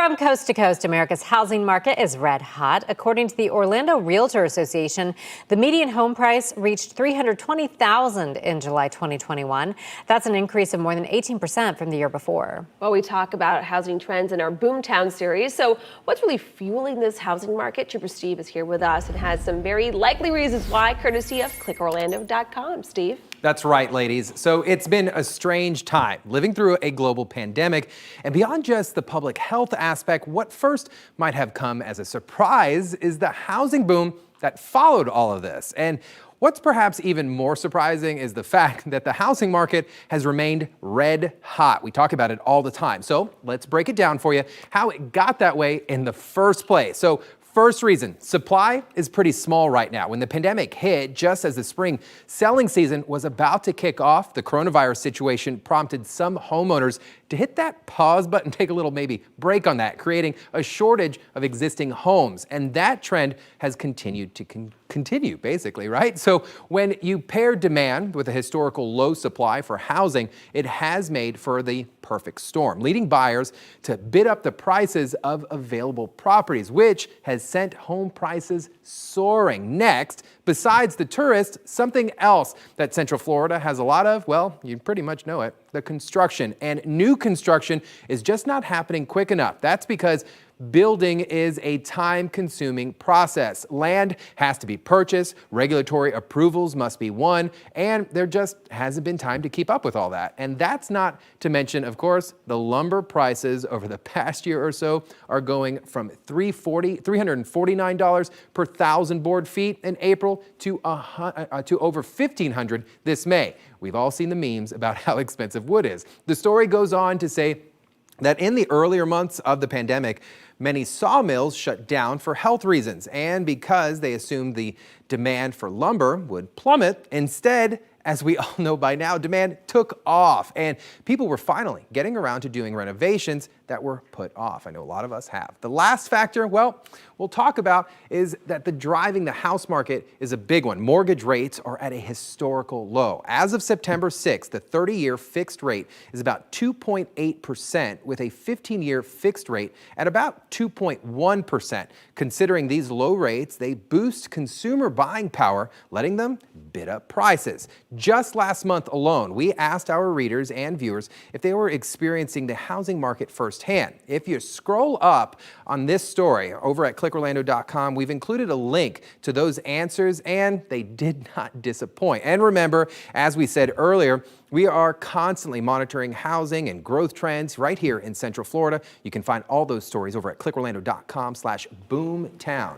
From coast to coast, America's housing market is red hot. According to the Orlando Realtor Association, the median home price reached $320,000 in July 2021. That's an increase of more than 18% from the year before. Well, we talk about housing trends in our Boomtown series. So what's really fueling this housing market? Trooper Steve is here with us and has some very likely reasons why, courtesy of ClickOrlando.com. Steve? That's right, ladies. So it's been a strange time living through a global pandemic. And beyond just the public health aspect, what first might have come as a surprise is the housing boom that followed all of this. And what's perhaps even more surprising is the fact that the housing market has remained red hot. We talk about it all the time. So let's break it down for you, how it got that way in the first place. So first reason, supply is pretty small right now. When the pandemic hit, just as the spring selling season was about to kick off, the coronavirus situation prompted some homeowners to hit that pause button, take a little maybe break on that, creating a shortage of existing homes. And that trend has continued to continue, basically, right? So when you pair demand with a historical low supply for housing, it has made for the perfect storm, leading buyers to bid up the prices of available properties, which has sent home prices soaring. Next, besides the tourists, something else that Central Florida has a lot of, well, you pretty much know it, the construction. And new construction is just not happening quick enough. That's because building is a time-consuming process. Land has to be purchased, regulatory approvals must be won, and there just hasn't been time to keep up with all that. And that's not to mention, of course, the lumber prices over the past year or so are going from $349 per thousand board feet in April to over $1,500 this May. We've all seen the memes about how expensive wood is. The story goes on to say that in the earlier months of the pandemic, many sawmills shut down for health reasons and because they assumed the demand for lumber would plummet. Instead, as we all know by now, demand took off and people were finally getting around to doing renovations that were put off. I know a lot of us have. The last factor, well, we'll talk about is that driving the house market is a big one. Mortgage rates are at a historical low. As of September 6th, the 30-year fixed rate is about 2.8% with a 15-year fixed rate at about 2.1%. Considering these low rates, they boost consumer buying power, letting them bid up prices. Just last month alone, we asked our readers and viewers if they were experiencing the housing market firsthand. If you scroll up on this story over at ClickOrlando.com, we've included a link to those answers, and they did not disappoint. And remember, as we said earlier, we are constantly monitoring housing and growth trends right here in Central Florida. You can find all those stories over at ClickOrlando.com/boomtown.